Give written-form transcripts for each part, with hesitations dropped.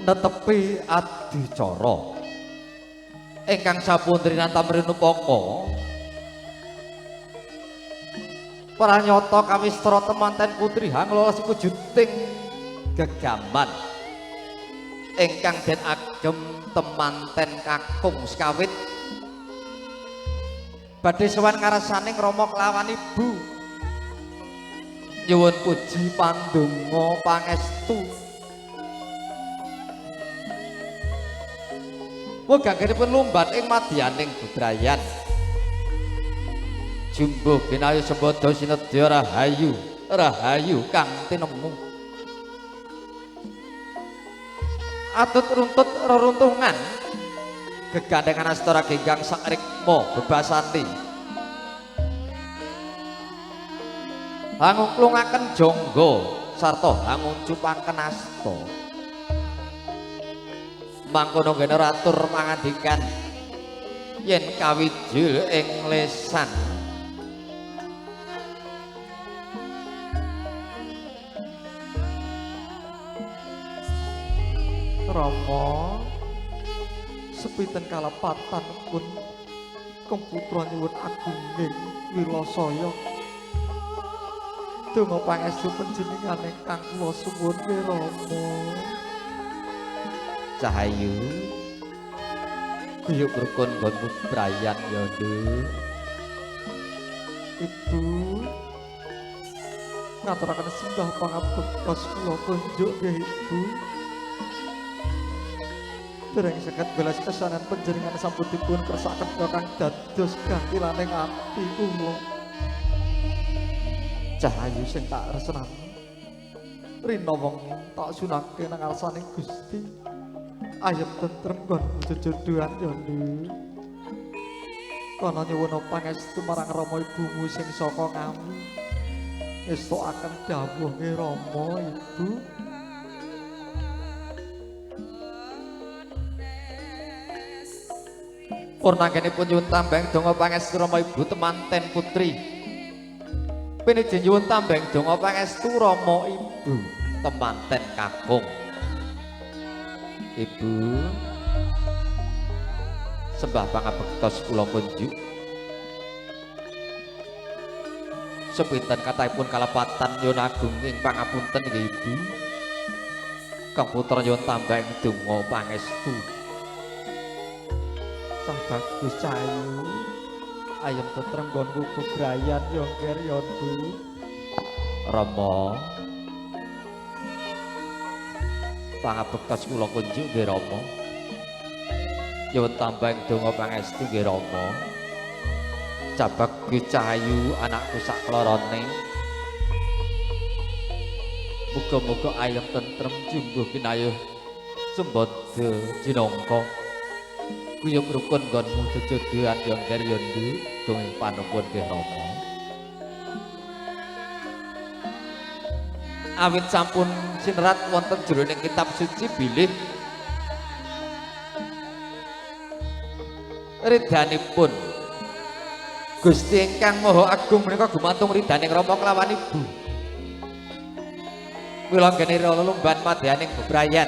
netepi adicara ingkang sapuntrinan tamrinupaka pranyata kawistara temanten putri hanglolos wujuding gegaman ingkang den agem temanten kakung sekawit badhe sowan ngarsaning Rama kelawan ibu nyuwun puji pandonga pangestu. Muga anggenipun lumban ing madyaning bebrayan jumbuh binayu sembada sinedya rahayu rahayu kang tinemu atut runtut reruntungan gegandengan astara genggang sakrikma bebasanti hanguklungaken jangga sarta hanguncupaken asta mangkono ngene ratur mangandikan yen kawijil ing lesan Rama sepinten kalepatan pun kemputra nyuwun agunging wilasaya donga pangestu panjenengan ingkang kula suwun Rama. Cahayu kuyuk rukun nggonmu brayan ya Nduk. Ibu ngaturaken sembah pangabektos kula kunjuk nggih Ibu. Dereng saged belas kesanan panjenengan sampun dipun kersakaken kang dados gantilaning ati kula. Cahayu sing tak resnani rina wengi tak sunake nang ngarsaning Gusti. Ayem tentrem kon jejodohan ya Nduk. Kana nyuwun pangestu marang Rama ibumu sing saka ngami. Estokaken dawuh nggih Rama Ibu. Purnanggenipun nyuwun tambeng donga pangestu Rama Ibu temanten putri. Pinijin nyuwun tambeng donga pangestu Rama Ibu temanten kakung. Ibu sembah pangabektos kula kunjuk sepinten kathahipun kalepatan nyuwun agung ing pangapunten nggih Ibu. Kang putra nyuwun tambah donga pangestu. Sang bagus cahayu ayem tetrem nggonku bebrayan ya ngger ya Bu. Rama pangabektos kula kunjuk nggih Rama. Nyuwun tambah donga pangestu nggih Rama. Cabagus cahayu anakku saklarane. Muga-muga ayem tentrem jumbuh kinayuh sembada jinangka. Kuyup rukun nggonmu jejodohan ya ngger ya Nduk dongeng panuwun nggih Rama. Awit sampun sinerat wonten jroning kitab suci bilih ridhanipun Gusti ingkang Maha Agung menika gumantung ridhaning Rama kelawan Ibu. Mila genira lumban madyaning bebrayan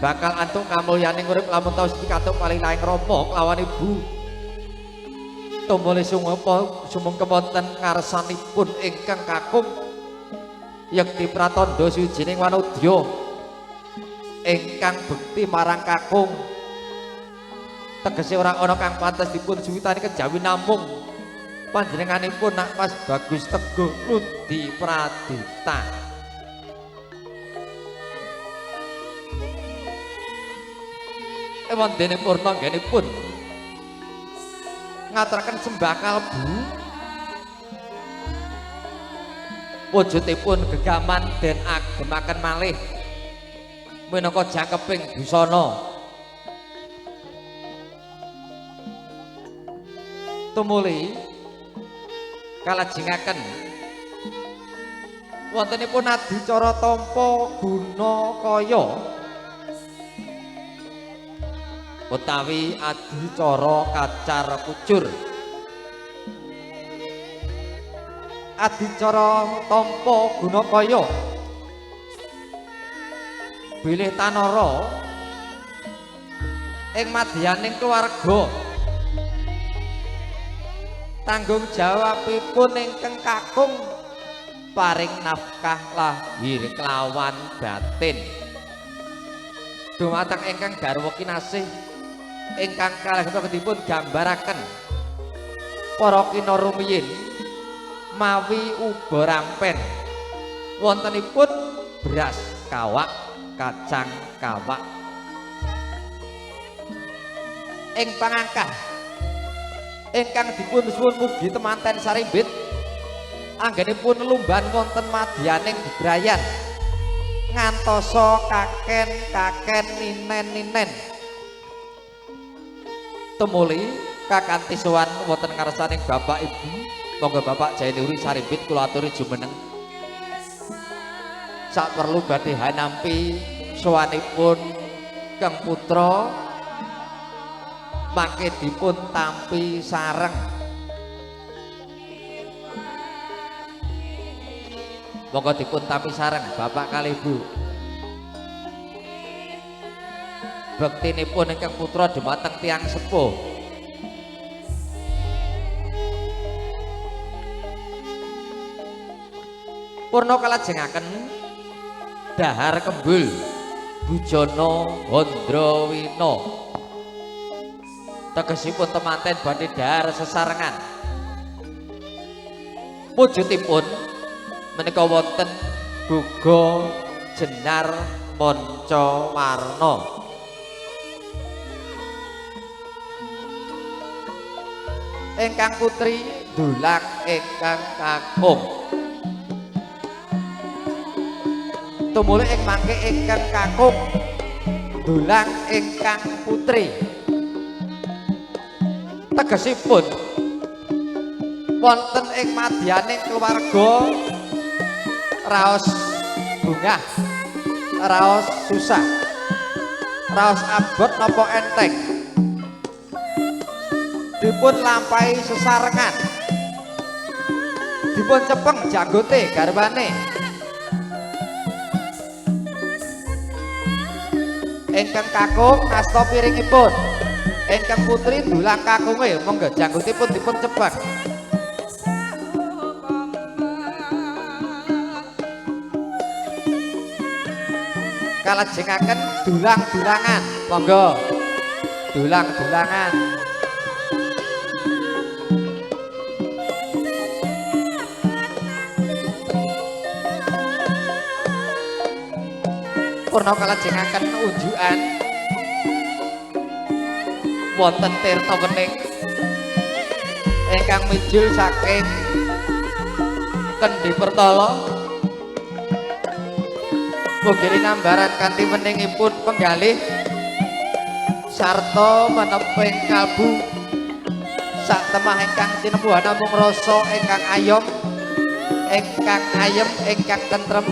bakal antuk kamulyaning urip lamun taus pikatuk palilahing Rama kelawan Ibu. Tumuli sumangga wonten ngarsanipun ingkang kakung yekti pratandha suwijining wanodya ingkang bekti marang kakung. Tegese ora ana kang pantes dipun suwitani kejawi namung panjenenganipun nak Mas Bagus Teguh Ludi Pradita. Ewan dene purna nggenipun ngaturaken sembah kalbu wujudipun gegaman den agemaken malih minangka jangkeping busana. Tumuli kalajengaken wontenipun adicara tampa guna kaya utawi adicara kacar kucur. Adicara tampa gunakaya Bilih tanara ing madyaning keluarga tanggung jawabipun ingkang kakung paring nafkah lahir kelawan batin dumateng ingkang garwa kinasih ingkang kalebetipun gambaraken para kina rumiyin mawi uba rampen wontenipun beras kawak kacang kawak ing pangangkah ingkang dipun suwun mugi temanten sarimbit anggenipun lumban wonten madyaning bebrayan ngantosa kaken ninen tumuli kakanthi sowan wonten ngarsaning Bapak Ibu monggo Bapak Jainuri sarimbit kula aturi jumeneng sak perlu badhe hanampi sowanipun Kang Putra mangke dipun tampi sareng monggo dipun tampi sareng Bapak kalih Bu bektinipun ingkang putra dumateng tiyang sepuh purna kalajengaken Dahar Kembul Bujana Handrawina tegesipun temanten badhe dahar sesarengan wujudipun menika wonten Boga Jenar Mancawarna ingkang putri Dulang ingkang kakung tumuli ing mangke ingkang kakung Dulang ingkang putri tegesipun wonten ing madyaning keluarga raos bungah raos susah raos abot napa enteng dipun lampahi sesarengan dipun cepeng janggote garwane ingkang kakung ngasta piringipun ingkang putri Dulang kakunge monggo janggutipun dipun cepeng kalajengaken dulang-dulangan monggo dulang-dulangan purna kalajengaken unjukan wonten tirta wening ingkang mijul saking Kendhi Pertala mugi nambaran kanthi weningipun penggalih sarta meneping kalbu sak temah ingkang tinepuhan namung rasa ingkang ayem ingkang tentrem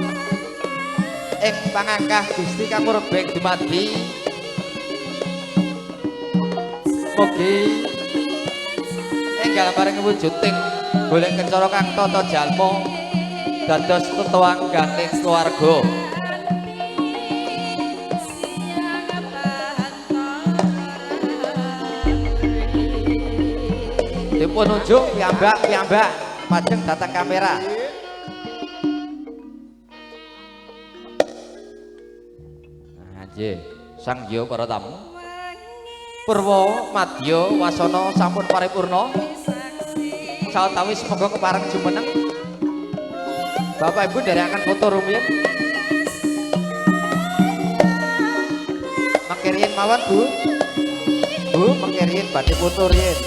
ing pangangkah Gusti kang murebeng dumadi mugi enggal paring wujuding golek kecara kang tata jalma dados tetawangganing keluarga dipun unjuk piyambak majeng datang kamera sang yo para tamu Purwa Madya wasana sampun paripurna sawetawis monggo kepareng jumeneng Bapak Ibu nderekaken foto rumiyin mangke riyen mawon Bu mangke riyen badhe foto riyen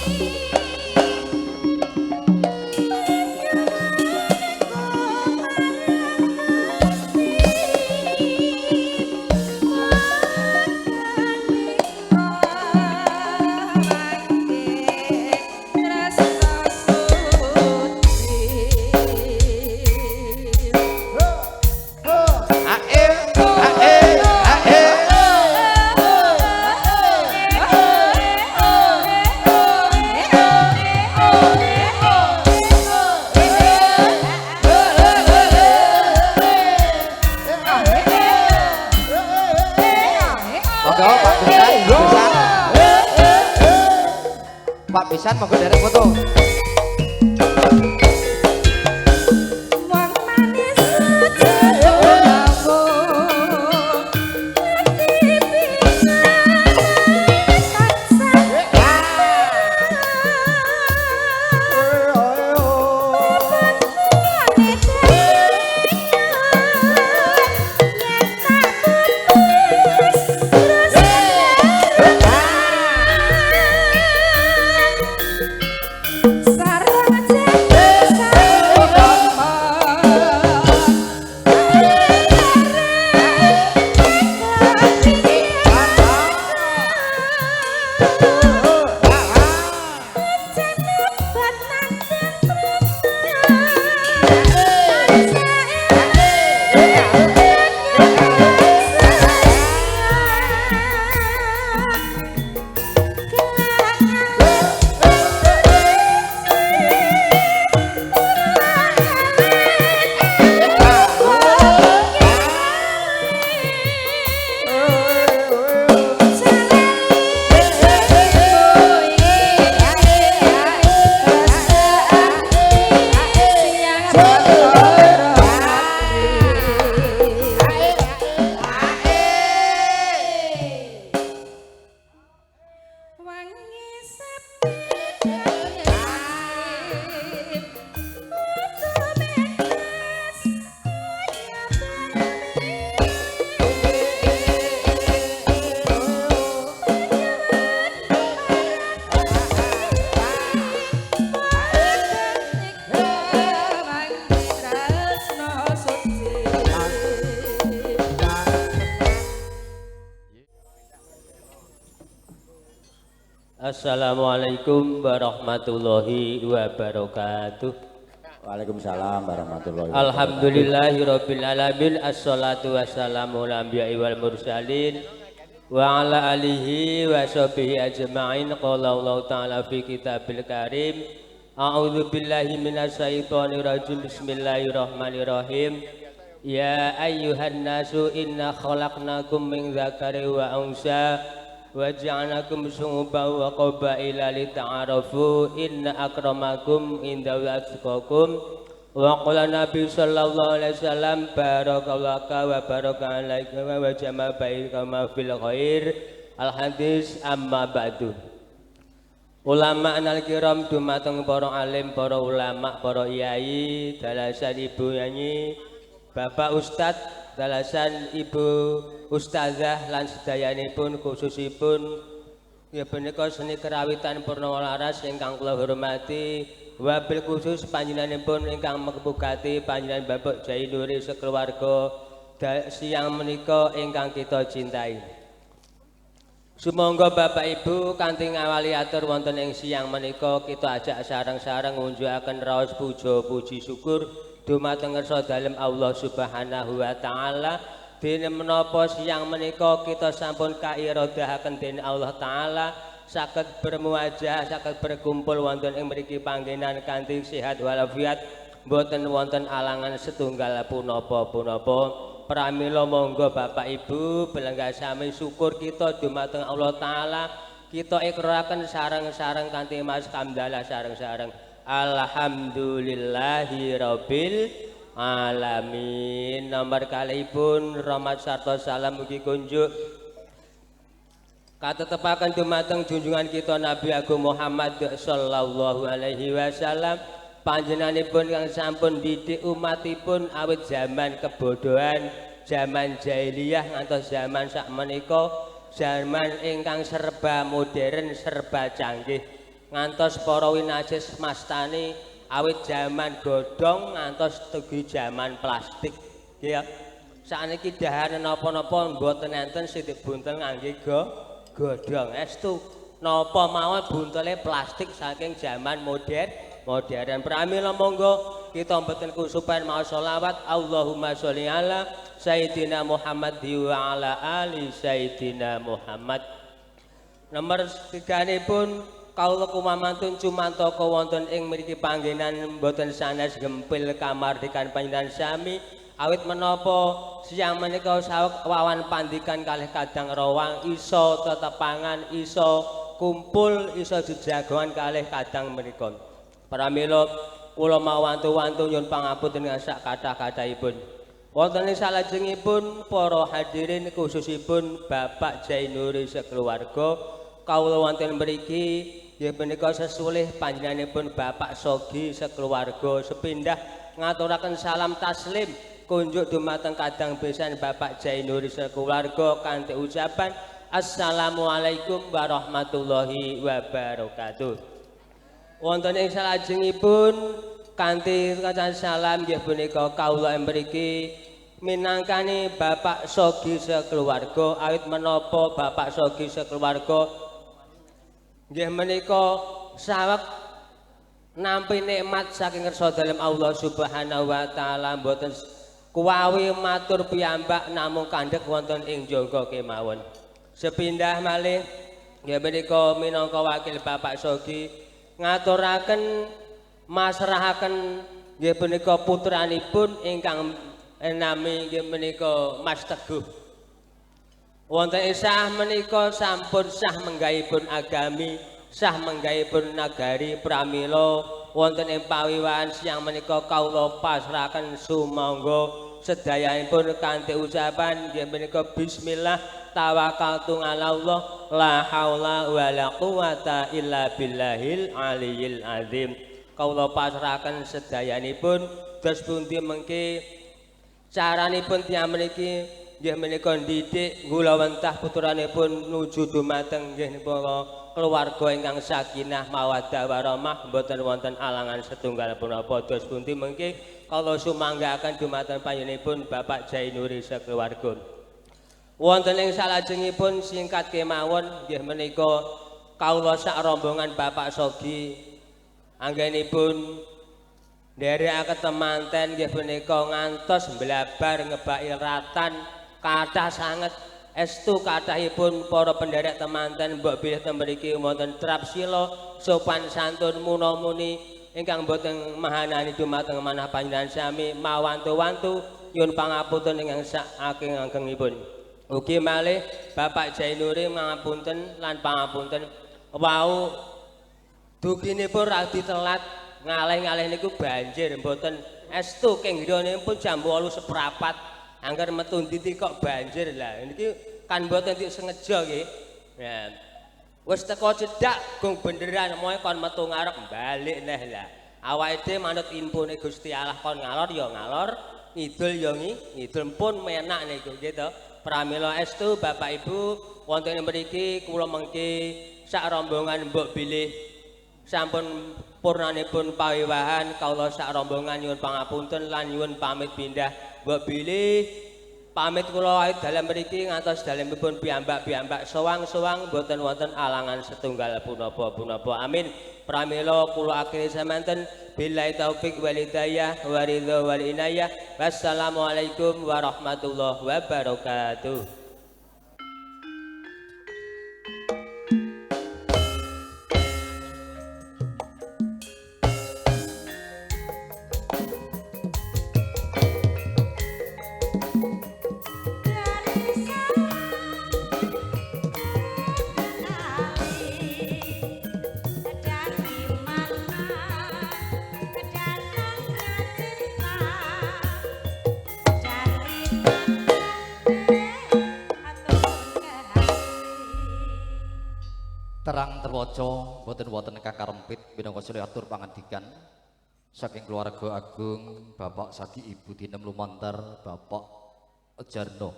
Pak pisan monggo derek foto. Assalamualaikum warahmatullahi wabarakatuh. Waalaikumsalam warahmatullahi wabarakatuh. Alhamdulillahirabbil alamin. Assalatu wassalamu ala anbiya'i wal mursalin wa ala alihi wa sahbihi ajma'in. Qala Allah ta'ala fi kitabil karim. A'udzu billahi minasyaitonir rajim. Bismillahirrahmanirrahim. Ya ayyuhan nasu inna khalaqnakum min dzakari wa unsa wa ja'alnakum syu'uban wa qabaila lita'arafu inna akramakum indallahi atqakum wa qala nabi sallallahu alaihi wasallam barakallahu wa baraka alaika wa jama baikama fil khair. Al hadis amma ba'du. Ulama anal kiram dumateng para alim, para ulama, para yai, dalasan ibu nyanyi, bapak ustad, dalasan ibu ustazah lan sedayanipun khususipun ya punika seni kerawitan Purnawa Laras ingkang kula hormati, wabil khusus panjenenganipun ingkang mekepugati panjenengan Bapak Jai Nuri sekeluarga siang menika ingkang kita cintai. Sumangga Bapak Ibu kanthi ngawali atur wonten ing siang menika kita ajak sareng-sareng ngunjukaken raos puja puji syukur dumateng ngarsa dalem Allah Subhanahu wa taala. Dene menapa siang menika kita sampun kairadahaken dening Allah taala saged bermuajah, saged berkumpul wonten ing mriki panggenan kanthi sehat walafiat, mboten wonten alangan setunggal punapa-punapa. Pramila monggo Bapak Ibu belenggah sami syukur kita dumateng Allah taala. Kita ikraraken sareng-sareng kanthi mas hamdalah sareng-sareng. Alhamdulillahirabbil alamin. Nomor kalihipun rahmat sarta salam mugi kunjuk katetepaken dumateng junjungan kita Nabi Agung Muhammad sallallahu alaihi wasallam. Panjenenganipun kang sampun didik umatipun awit zaman kebodohan, zaman jahiliyah ngantos zaman sakmenika, zaman ingkang serba modern, serba canggih. Ngantos para winasis mastani awit zaman godhong ngantos tegi zaman plastik ya. Sakniki daharan napa-napa mboten enten sithik buntel ngangge godhong. Estu napa mawon buntele plastik saking zaman modern. Pramila monggo kita mboten kusupan maos selawat Allahumma sholli ala sayyidina Muhammad wa ala ali sayyidina Muhammad. Nomor 3-nipun kaula kumamantun cumantaka wonten ing mriki panggenan mboten sanes gempil kamardikan panjenengan sami awit menapa siang menika saweg wawan pandikan kalih kadang rawang iso tetepangan iso kumpul iso jejagongan kalih kadang menika. Pramila kula mawantu-wantu nyuwun pangapunten ingkang sak kathah-kathahipun. Wonten ing salajengipun para hadirin khususipun Bapak Jainuri sekeluarga kawula wonten mriki nggih menika sesulih panjenenganipun Bapak Sogi sekeluarga sepindah ngaturaken salam taslim kunjuk dumateng kadang besan Bapak Jainuri sekeluarga kanthi ucapan Assalamualaikum warahmatullahi wabarakatuh. Wonten ing salajengipun kanthi kacan salam nggih punika kawula mriki minangkani Bapak Sogi sekeluarga awit menapa Bapak Sogi sekeluarga nggih menika saweg nampi nikmat saking kersa dalem Allah Subhanahu wa taala mboten kuwawi matur piyambak namung kandhek wonten ing jaga kemawon. Sepindah malih nggih menika minangka wakil Bapak Sogi ngaturaken masrahaken nggih punika putranipun ingkang nami nggih menika Mas Teguh. Wonten isah menika sampun sah menggahipun agami, sah menggahipun nagari pramila wonten ing pawiwahan siang menika kawula pasrahaken sumangga sedayanipun kanthi ucapan nggih menika bismillah tawakkaltu 'ala Allah la haula wala quwata illa billahil aliyil azim. Kawula pasrahaken sedayanipun dos pundi mengke caranipun tiyang mriki nggih menika ndidik gulawentah putranipun nuju dumateng nggih para keluarga ingkang sakinah mawaddah warahmah mboten wonten alangan setunggal punapa dos pundi mengke kawula sumanggaken dumateng panjenenganipun Bapak Jainuri sekeluarga. Wonten ing salajengipun singkat kemawon nggih menika kawula sak rombongan Bapak Sogi anggenipun nderekaken temanten nggih punika ngantos mblabar ngebaki ratan kathah sanget estu kathahipun para penderek temanten mbok bilih ten mriki wonten trap sila sopan santun muna-muni ingkang boten mahanani dumateng manah panjenengan sami mawantu-wantu nyuwun pangapunten ingkang sak ageng-agengipun. Ugi malih Bapak Jainuri mangapunten lan pangapunten wau duginipun radi telat ngalih-ngalih niku banjir mboten estu kenggiranipun jam 8:15 angger metu ndi kok banjir lah niki kan mboten dik sengaja nggih. Ya. Wis teko cedhak gong benderan moe kon metu ngarep balik neh lah. Awake dhewe manut infone Gusti Allah kon ngalor ya ngalor, ngidul ya ngidul pun menak niku nggih to. Pramila estu Bapak Ibu wonten mriki kula mengki sak rombongan mbok bilih sampun purnanipun pawiwahan kawula sak rombongan nyuwun pangapunten lan nyuwun pamit pindah mbok bilih pamit kula awit dalem mriki ngantos dalemipun piyambak-piyambak sowang-sowang boten wonten alangan setunggal punapa-punapa amin. Pramila kula akhiri semanten billahi taufik wal hidayah wa ridho wal inayah. Wassalamualaikum warahmatullahi wabarakatuh. Terang terwaca boten wonten kakarempit minangka sule atur pangandikan saking keluarga agung Bapak Sagi Ibu Dinem Lumantar Bapak Jarno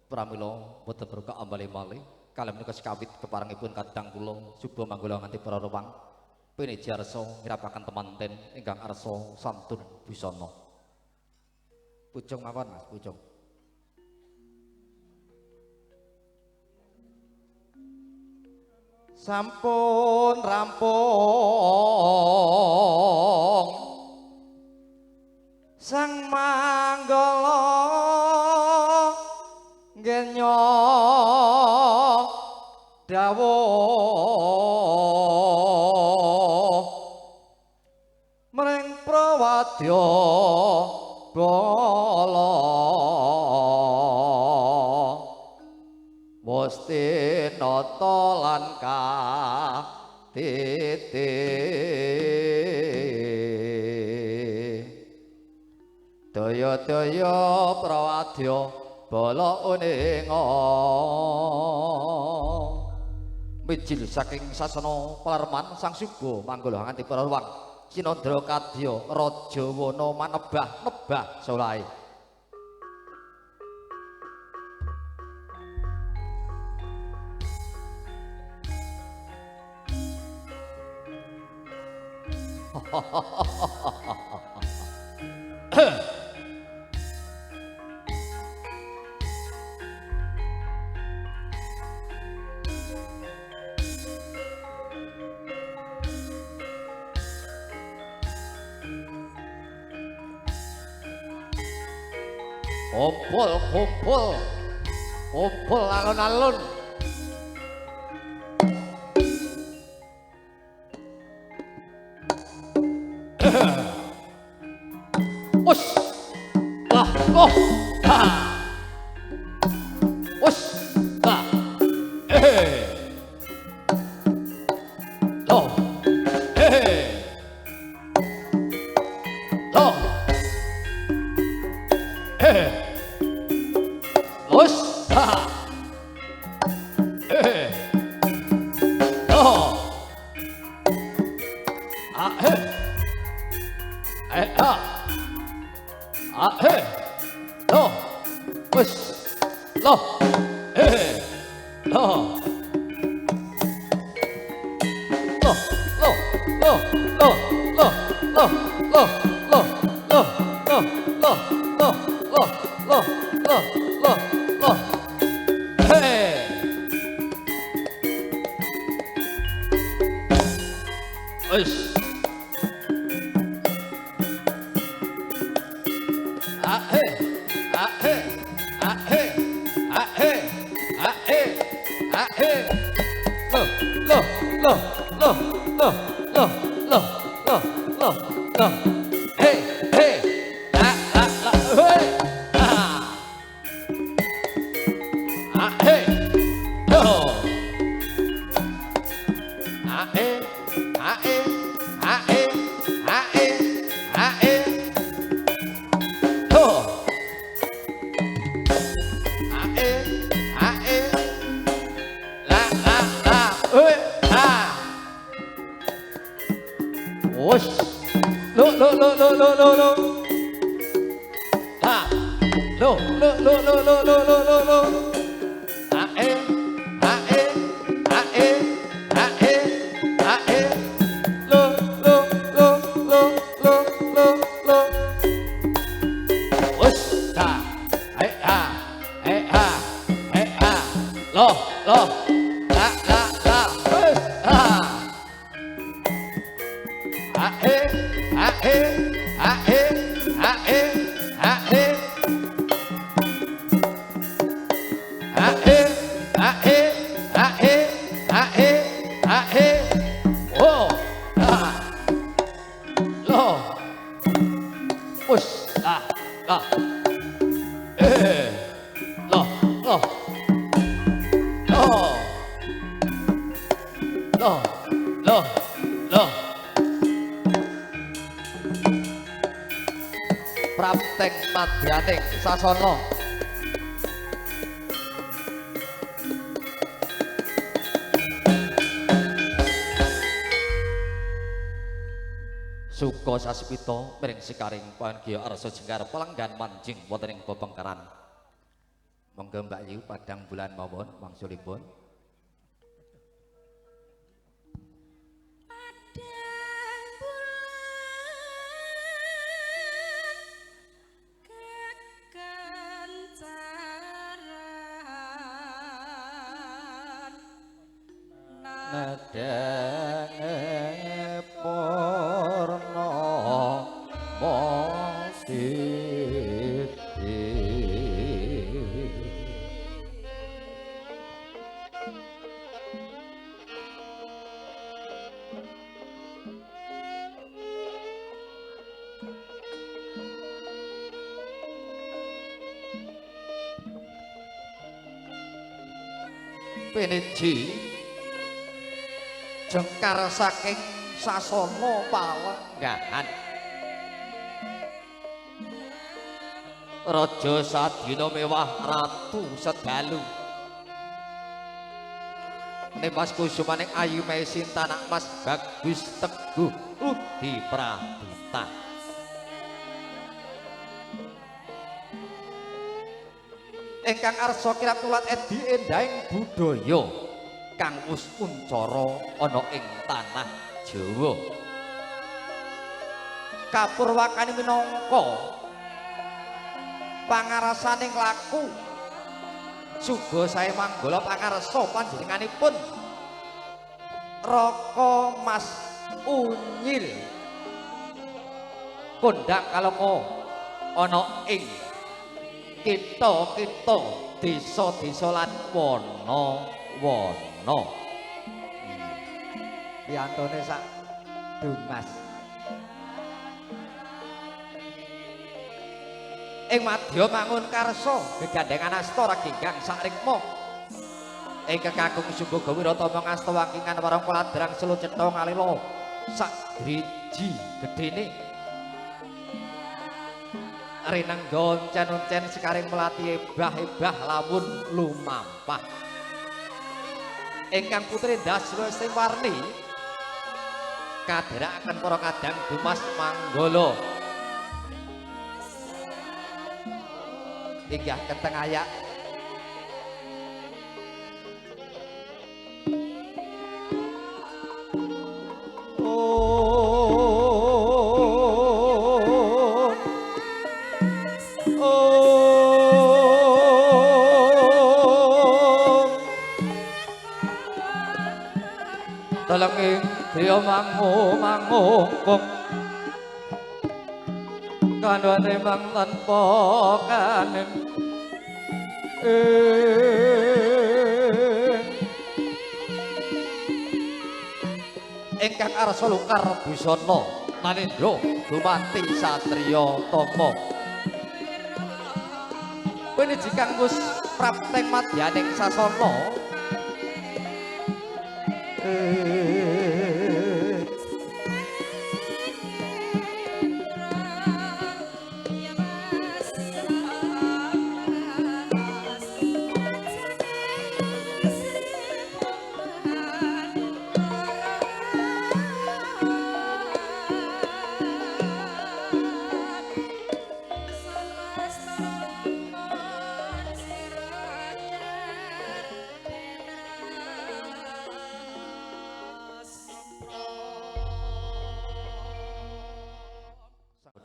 pramila boten berkah ambale malih kalih menika sekawit keparengipun kadang kula suba manggula nganti para rewang pineji arsa ngirapaken temanten ingkang arsa santun busana. Pucung mawon Mas, pucung. Sampun rampung sang manggala ngenya dawuh mring prawadya bala Wastina yata lan katiti daya-daya prawadya bala uninga mijil saking sasana Palarman Sang Suba manggala nganti Praruwang Sinandra kadya Raja Wana manebah-nebah solahe kumpul alun-alun us lah oh ha us lah lo lo us ha lo lo us lo lo Prapteng madyaning sasana suka sasipita miring sikaring panggiya arsa jengkar pelanggan manjing wonten ing bebengkaran monggo Mbak Yu padang bulan mawon wangsulipun nadane purna mositi Piniji jengkar saking sasana palenggahan Raja Sadina mewah ratu sedalu Nimas kusumaning ayu mesinta anak mas bagus teguh Udi Praduta ingkang arsa kirap tulat edi endahing budaya kang wus kuncara ana ing tanah Jawa kapurwakane minangka pangarasaning laku suga sae manggala pangarsa panjenenganipun Raka Mas Unyil kondhak kalongo ana ing kita desa-desa lan wana-wana piyantone sak Dumas ing madya mangun karsa gegandengan asta raginggang sakrikma ing kekagung sumbaga wiratama ngasta wangkingan warang koladrang selo cetha ngalela sak driji gedene rinengga oncen-oncen sekaring melati ebah-ebah lamun lumampah ingkang putri Dasra Warni kadherekaken para kadang Dumas Manggala inggih keteng ayak Telenging griya mangungkung kandhane mang tanpa kanen ingkang arsa lukar busana manindra dumati satriya tama piniji kang wis prapteng madyaning sasana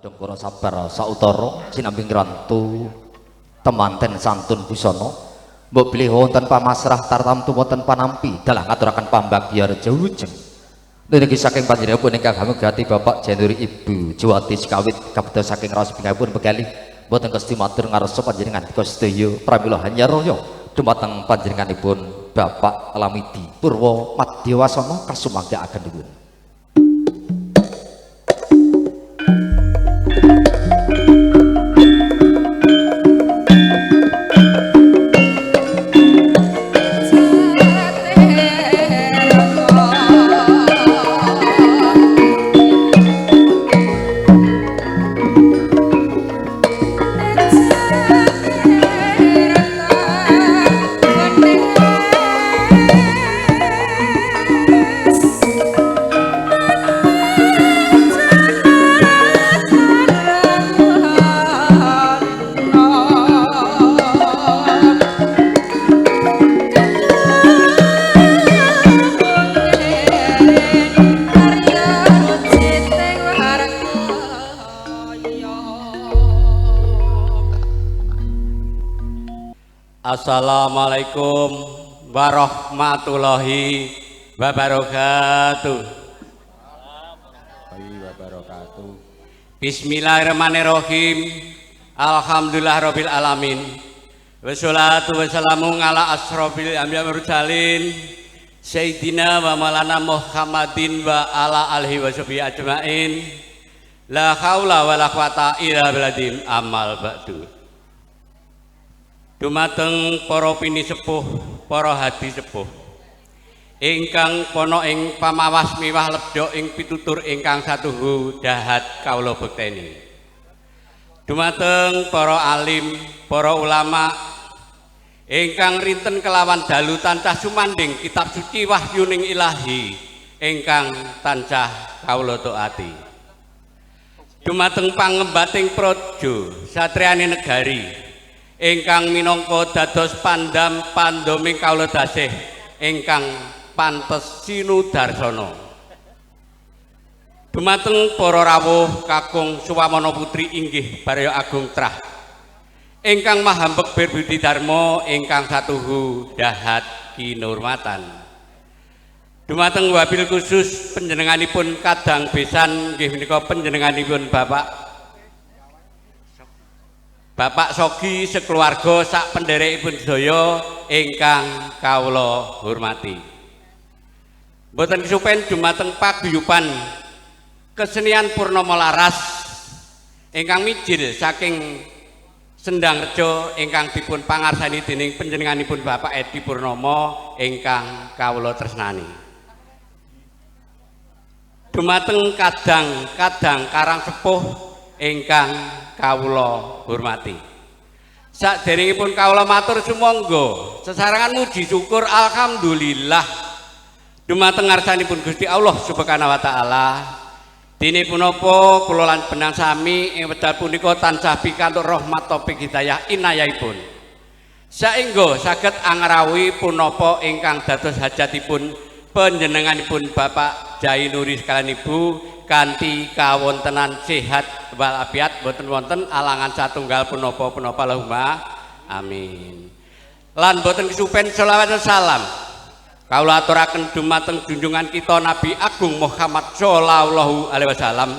Dongkoro sabar sautara sinambing rantu temanten santun busana mbok bilih wonten pamasrah tartamtu wonten panampi dalah ngaturaken pambagya reja wujeng niki saking panjenenganipun ingkang hamugati Bapak Jenuri Ibu Juwati Sekawit kabda saking raos pingapun begali mboten kesti matur ngarsa panjenengan sedaya pramila hanyaraya dumateng panjenenganipun Bapak Lamidi Purwa Madyawasana kasumanggaaken nuwun. Assalamualaikum warahmatullahi wabarakatuh. Bismillahirrahmanirrahim. Alhamdulillahirabbil alamin. Wassalatu wassalamu ala asrofil anbiya wal mursalin Sayyidina wa maulana Muhammadin wa ala alihi washabihi ajmain. La haula wala quwata illa billah amal ba'du. Dumateng para pinisepuh para hadi sepuh ingkang pono ing pamawas miwah lebda ing pitutur ingkang satuhu dahat kawula bekteni. Dumateng para alim, para ulama ingkang rinten kelawan dalu tansah sumanding kitab suci wahyuning ilahi ingkang tansah kawula taati. Dumateng pangembating praja satriyane negari ingkang minangka dados pandam pandoming kawula dasih ingkang pantes sinudarsana. Dumateng para rawuh kakung Suwamana Putri inggih Baraya Agung Trah ingkang mahambek berbudi dharma ingkang satuhu dahat kinurmatan. Dumateng wabil khusus panjenenganipun kadang besan nggih menika panjenenganipun Bapak Sogi sekeluarga sak penderekipun sedaya ingkang kawula hormati. Mboten kesupen dumateng paguyuban kesenian Purnama Laras ingkang mijil saking Sendang Rejo ingkang dipun pangarsani dening panjenenganipun Bapak Edi Purnama ingkang kawula tresnani. Dumateng kadang karang sepuh ingkang kawula hormati. Saderengipun kawula matur sumangga sesarengan muji syukur alhamdulillah dumateng ngarsanipun Gusti Allah Subhanahu wa taala. Dene punapa kula lan benang sami ing wekdal punika tansah pikantuk rahmat taufik hidayah inayahipun. Saengga saged angrawi punapa ingkang dados hajatipun panjenenganipun Bapak Jai Nuri sekalian Ibu kanthi kawontenan sehat walafiat boten wonten alangan satunggal punapa-punapa Allahumma amin. Lan boten kesupen selawat salam kawula aturaken dumateng junjungan kita Nabi Agung Muhammad sallallahu alaihi wasallam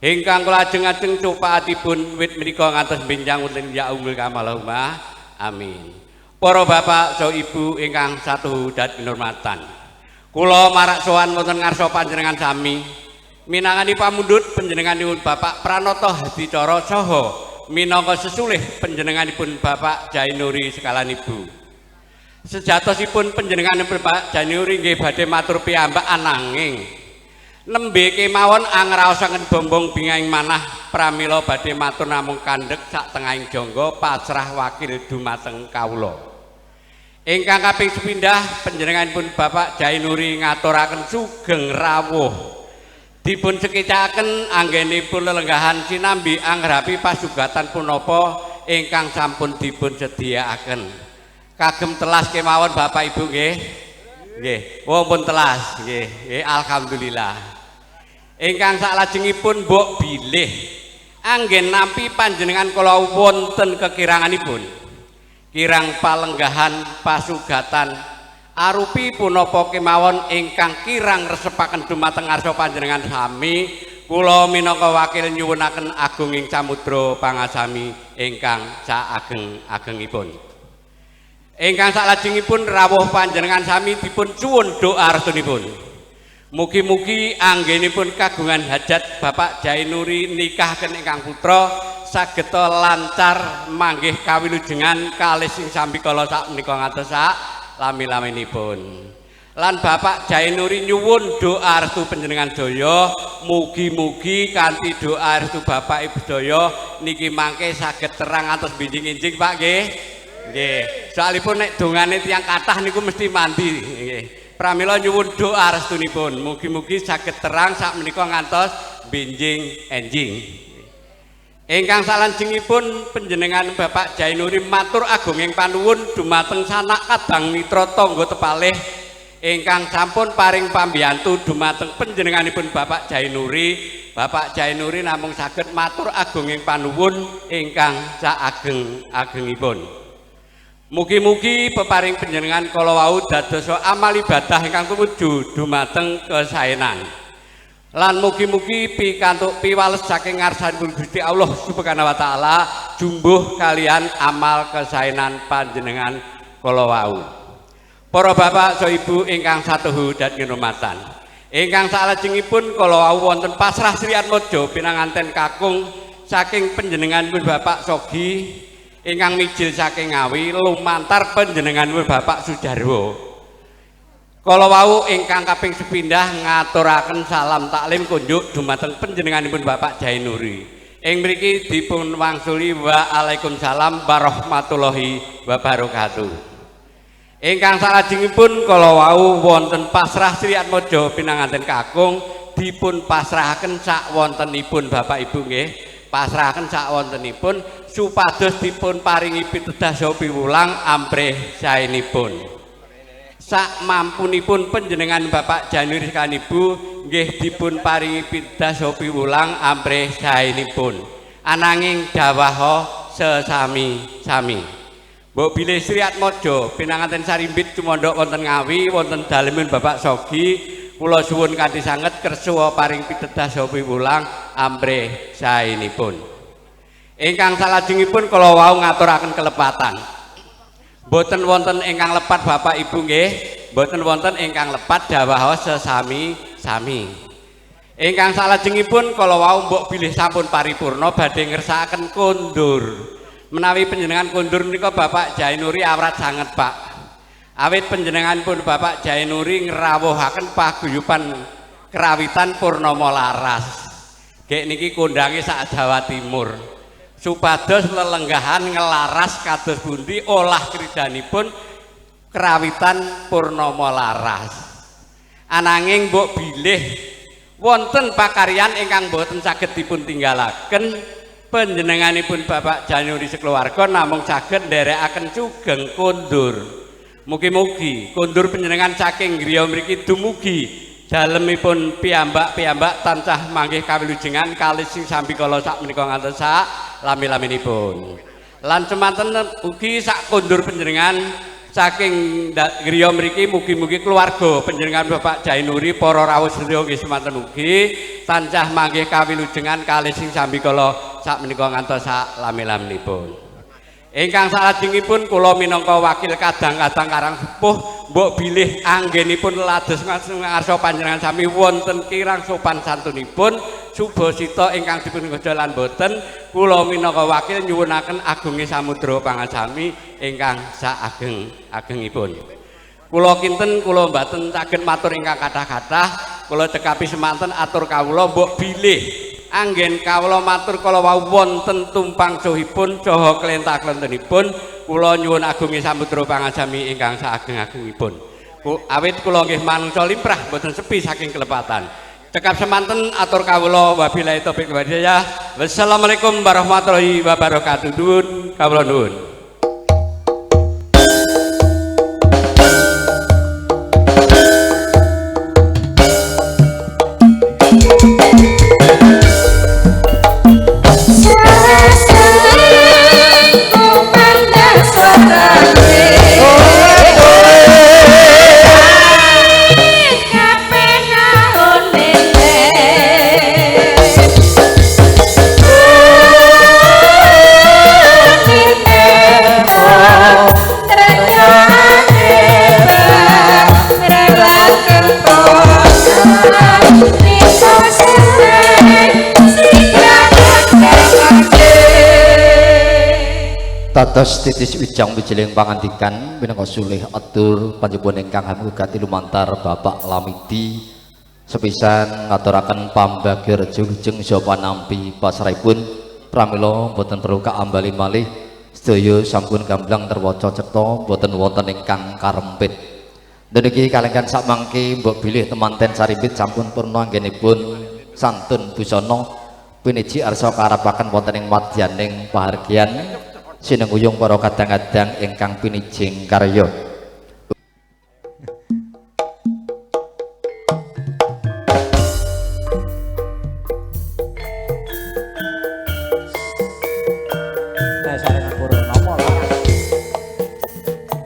ingkang kula ajeng-ajeng copaatipun wit menika ngantos benjang wonten ya umul kamal Allahumma amin. Para bapak saha ibu ingkang satu dan kinurmatan. Kula marak sowan wonten ngarsa panjenengan sami minangani pamundhut panjenenganipun Bapak Pranoto Hadicara saha minangka sesulih panjenenganipun Bapak Jai Nuri sekalian Ibu. Sejatosipun panjenenganipun Bapak Jai Nuri nggih badhe matur piyambak ananging nembe kemawon angraosaken bombong bingaing manah pramila badhe matur namung kandhek sak tengahing jangga pasrah wakil dumateng kawula. Ingkang kaping sepindhah panjenenganipun Bapak Jai Nuri ngaturaken sugeng rawuh dipun sekecakaken anggenipun lelenggahan sinambi angrapi pasugatan punapa ingkang sampun dipun sediakaken. Kagem telas kemawon Bapak Ibu nggih. Nggih, wonten telas nggih. Alhamdulillah. Ingkang salajengipun mbok bilih anggen nampi panjenengan kula wonten kekiranganipun. Kirang palenggahan pasugatan arupi punapa kemawon ingkang kirang resepaken dumateng ngarsa panjenengan sami kula minangka wakil nyuwunaken agunging samudra pangasami ingkang saageng-agengipun. Ingkang salajengipun rawuh panjenengan sami dipun suwun doa restunipun. Mugi-mugi anggenipun kagungan hajat Bapak Jai Nuri nikahaken ingkang putra sageta lancar manggih kawilujengan kalih sing sami kala sak menika ngantos sak lami-laminipun. Lan Bapak Jai Nuri nyuwun doa restu panjenengan daya mugi-mugi kanthi doa restu Bapak Ibu daya niki mangke saged terang ngantos binjing-injing Pak nggih. Nggih. Soalipun nek dongane tiyang kathah niku mesti mandi nggih. Pramila nyuwun doa restunipun mugi-mugi saged terang sak menika ngantos binjing enjing. Ingkang salajengipun panjenengan Bapak Jai Nuri matur agunging panuwun dumateng sanak kadang mitra tangga tepalih ingkang sampun paring pambiyantu dumateng panjenenganipun Bapak Jai Nuri. Bapak Jai Nuri namung saged matur agunging panuwun ingkang saageng-agengipun. Mugi-mugi peparing panjenengan kala wau dados amal ibadah ingkang tumuju dumateng kesaenan. Lan mugi-mugi pikantuk piwales saking ngarsanipun Gusti Allah Subhanahu wa taala jumbuh kalian amal kesaenan panjenengan kala wau. Para bapak saha ibu ingkang satuhu dan kinurmatan. Ingkang salajengipun kala wau wonten pasrah Sri Atmaja pinanganten kakung saking panjenenganipun Bapak Sogi ingkang mijil saking Ngawi lumantar panjenenganipun Bapak Sujarwo. Kala wau ingkang kaping sepindah ngaturaken salam taklim kunjuk dumateng panjenenganipun Bapak Jainuri. Ing mriki dipun wangsuli waalaikumsalam warahmatullahi wabarakatuh. Ingkang salajengipun kala wau wonten pasrah Sri Atmaja pinanganten kakung dipun pasrahaken sak wontenipun Bapak Ibu nggih, pasrahaken sak wontenipun supados dipun paringi pitedah saha piwulang amprih saenipun. Sak mampunipun panjenengan Bapak Jainuri kan Ibu nggih dipun paringi pitedah saha piwulang amprih saenipun. Ananging dawaha sesami-sami. Mbok bilih Sri Atmaja pinanganten sarimbit tumandhak wonten Ngawi wonten dalemipun Bapak Sogi kula suwun kanthi sanget kersa paring pitedah saha piwulang amprih saenipun. Ingkang salajengipun kala wau ngaturaken kelepatan. Boten wonten ingkang lepat Bapak Ibu nggih, boten wonten ingkang lepat dawaha sesami-sami. Ingkang salajengipun kala wau mbok bilih sampun paripurna badhe ngersakaken kondur. Menawi panjenengan kondur menika Bapak Jainuri awrat sanget Pak. Awit panjenenganipun Bapak Jainuri ngrawuhaken paguyuban kerawitan Purnama Laras. Gek niki kondange sak Jawa Timur. Supados lelenggahan ngelaras kados pundi olah kridanipun kerawitan Purnama Laras. Ananging mbok bilih wonten pakaryan ingkang boten saged dipun tinggalaken panjenenganipun Bapak Jainuri sekeluarga namung saged nderekaken sugeng kondur. Mugi-mugi kondur panjenengan saking griya mriki dumugi dalemipun piyambak-piyambak tansah manggih kawilujengan kalih sing sambikala sak menika ngantos sak lami-laminipun. Lan semanten ugi sak kondur panjenengan saking griya mriki mugi-mugi keluarga panjenengan Bapak Jainuri para rawuh sedaya nggih semanten ugi tansah manggih kawilujengan kalih sing sambikala sak menika ngantos sak lami-laminipun. Ingkang salajengipun kula minangka wakil kadang-kadang Karang Sepuh mbok bilih anggenipun lados ngarsa panjenengan sami wonten kirang sopan santunipun subasita ingkang dipun nggoda lan boten kula minangka wakil nyuwunaken agunge samudra pangasami ingkang sak ageng-agengipun. Kula kinten kula mboten saged matur ingkang kathah-kathah, kula cekapi semanten atur kawula mbok bilih anggen kawula matur kala wau wonten tumpang sohipun saha klentah-klentenipun kula nyuwun agunge samudra pangasami ingkang saageng-agengipun. Awit kula nggih manungsa limrah boten sepi saking kelepatan. Cekap semanten atur kawula wabillahi taufik wal hidayah. Wassalamualaikum warahmatullahi wabarakatuh. Nuwun kawula nuwun. Dados titis wijang wijiling pangandikan minangka sulih atur panjenengan ingkang hamugati lumantar Bapak Lamidi sepisan ngaturaken pambagya reja lujeng sapa nampi pasrahipun pramila boten perlu kaambali malih sedaya sampun gamblang terwaca cetha boten wonten ingkang karempit. Niki kalenggan sakmangke mbok bilih temanten sarimbit sampun purna anggenipun santun busana piniji arsa karapaken wonten ing wadyaning pahargyan sinenguyung para kadang-kadang ingkang pinijing karya.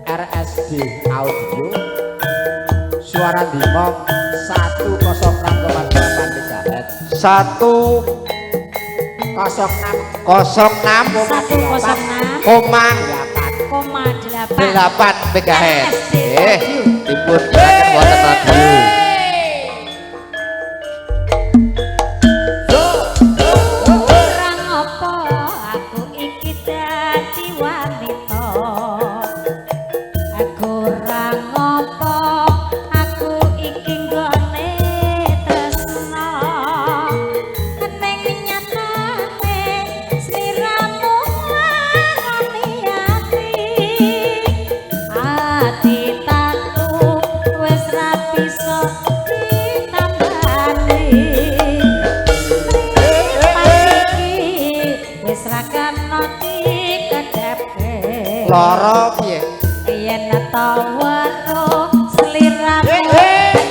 RSD Audio Suara Dimong 106,8 MHz 106,8 MHz. Dipun berikan wonten radio. Orang apa aku iki dadi lara piye yen ta weruh sliramu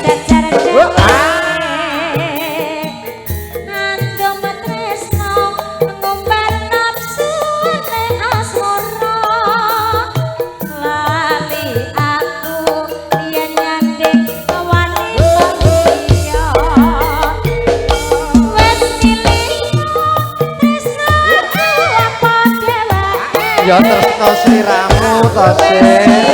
jajar Ya tresno sliramu to sih.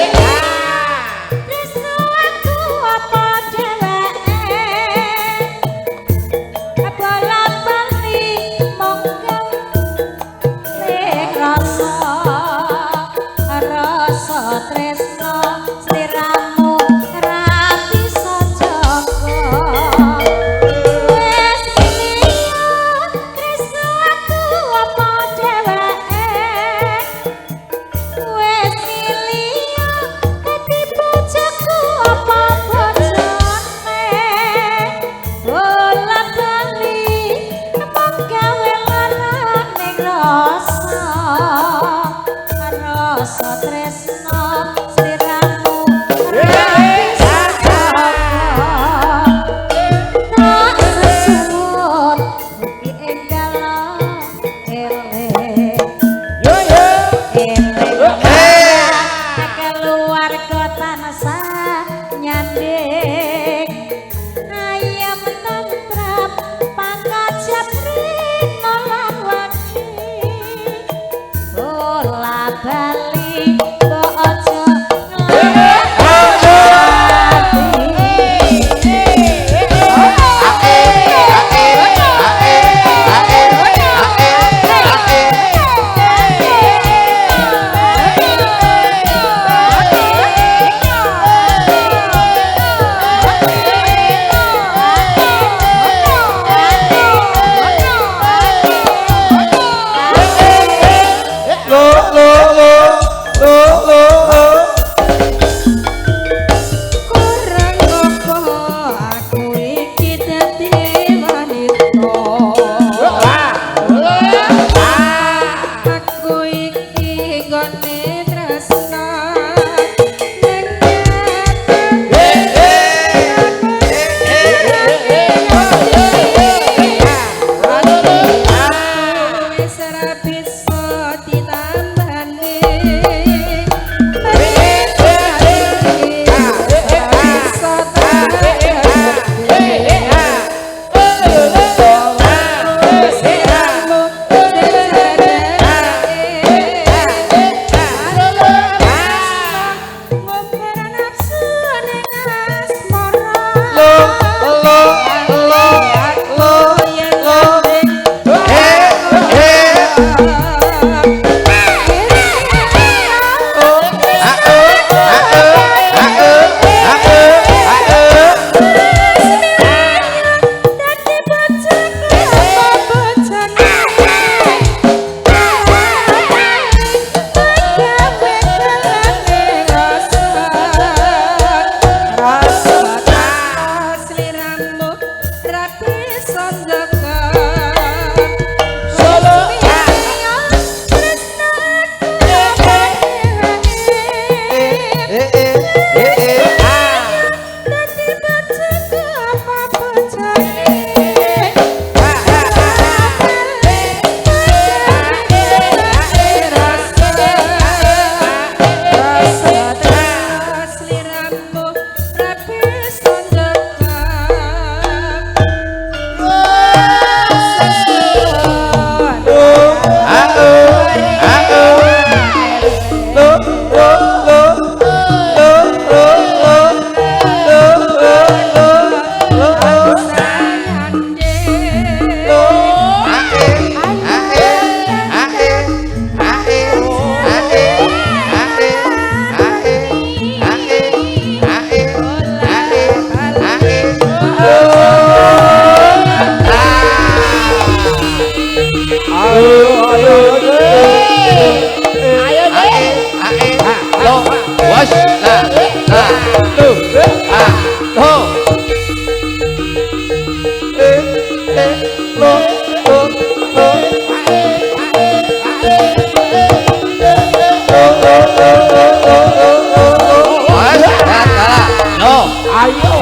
Oh Ayo.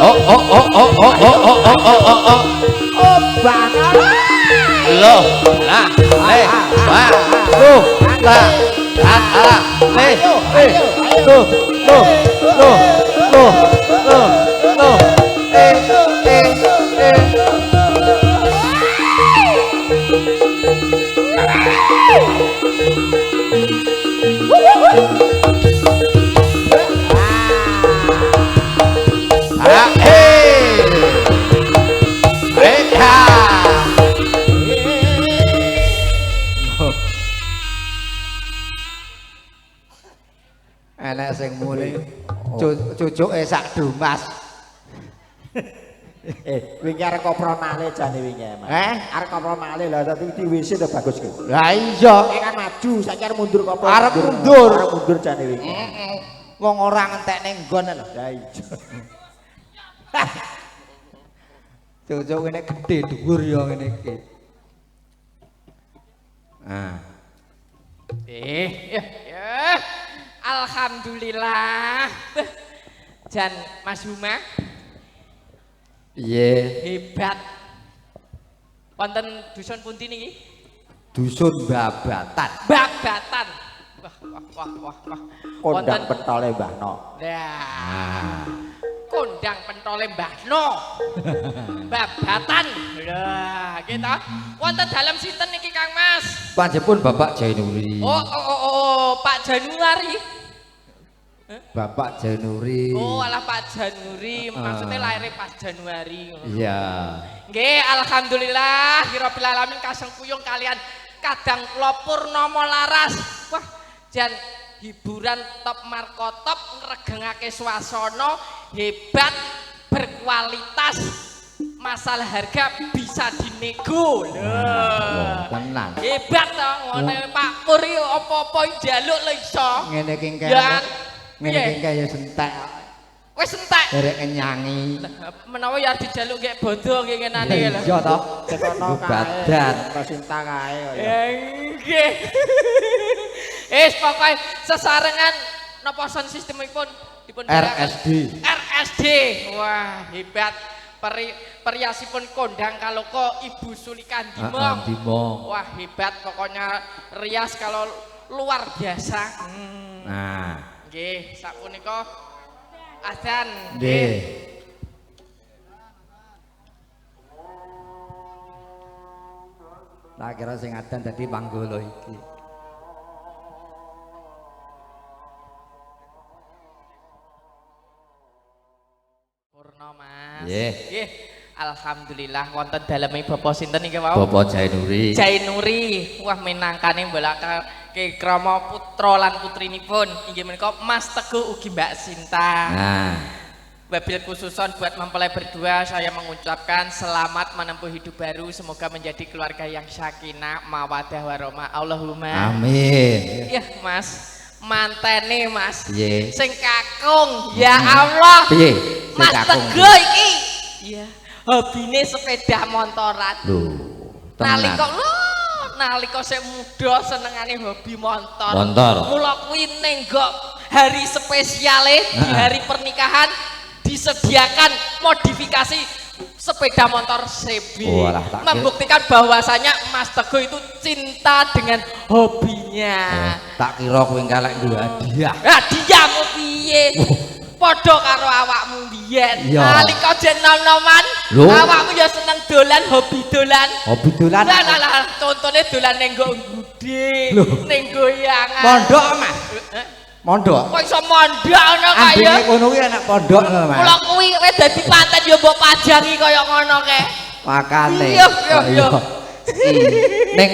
Oh, banget. Loh, lah, le, wah, tuh, lah, le, tuh, Enek sing muni cucuke sak dumas. Wingi arek kopro malih jane wingi, Mas. Arek kopro malih lha dadi di WC udah bagus ki. Lah iya, Kan maju, saiki arep mundur kopro. Arep mundur. Arep mundur jane wingi. wong ora ngentek ning nggon lho. Lah iya. Cucuk ngene gedhe dhuwur ya ngene iki. Ya. Alhamdulillah. Jan Mas Huma Piye? hebat. Wonten dusun pundi niki? Dusun Babatan. Babatan. Wah. Kondang pentole Mbah No. Nah. Kondang pentole Mbah No. Babatan. Lah, kita wonten dalam sinten niki Kang Mas? Panjenengan Bapak Jainuri. Oh, Pak Januari. Bapak Jainuri. Oh, alah Pak Januari, maksudnya lahirnya pas Januari. Iya. Nggih, alhamdulillah rabbil alamin kaseng kuyung kalian kadang kula purnomo laras. Wah, jan hiburan top markotop ngregengake swasana hebat berkualitas. Masalah harga bisa dinego. Lho. Tenan. Hebat to ngene Pak Pur iki apa-apa njaluk lho iso. Ngene iki Ya. ngene iki kaya sentek. Wis entek. Derek kenyangi. Menawa ya dijaluk nggih bodo nggih ngenane lho. Iya to. Tekono Badan. Pesinta kae kaya. Nggih. Pokoke sesarengan napa sound sistemipun dipun RSD. RSD. Wah, hebat. Periasipun kondang kaloka Ibu Sulika Dimong. Dimong. Wah, hebat pokoknya rias kalau luar biasa. Nah, Nggih, sapunika adzan. nggih. Tak kira sing adan dadi panggolo iki. Purna Mas. Nggih. Nggih. Alhamdulillah wonten daleme Bapak sinten niki wau? Bapak Jainuri. Jainuri. Wah menangkane mbalake krama putra lan putrinipun. Inggih menika Mas Teguh ugi Mbak Sinta. Nah, Wabil khususon buat mempelai berdua saya mengucapkan selamat menempuh hidup baru, semoga menjadi keluarga yang sakinah mawadah warahmah. Allahumma amin. ya Mas mantene Mas Piye? sing kakung ya Allah. Piye? Sing Mas kakung. Teguh iki ya hobine sepeda motoran. Lho, tenan. Nalika sik muda senengane hobi motor. Motor. Mula kuwi nenggok hari spesiale di hari pernikahan disediakan modifikasi sepeda motor CB. Walah, tak membuktikan bahwasanya Mas Teguh itu cinta dengan hobinya. Tak kira kowe kalek nggo hadiah. Hadiahmu piye? Padha karo awakmu biyen. Iya. Nalika jen nom-noman, Lho. awakmu ya seneng dolan, hobi dolan. Hobi dolan. Lah contone dolan ning nggo gudhe, Lho. ning goyangan. Mondok, Mas. Mondok. Kok iso mondok ngono kaya? Ambene kono kuwi anak pondok lho, Mas. Mula kuwi wis dadi panten ya mbok pajangi kaya ngono kae. Makane. Iya. Ning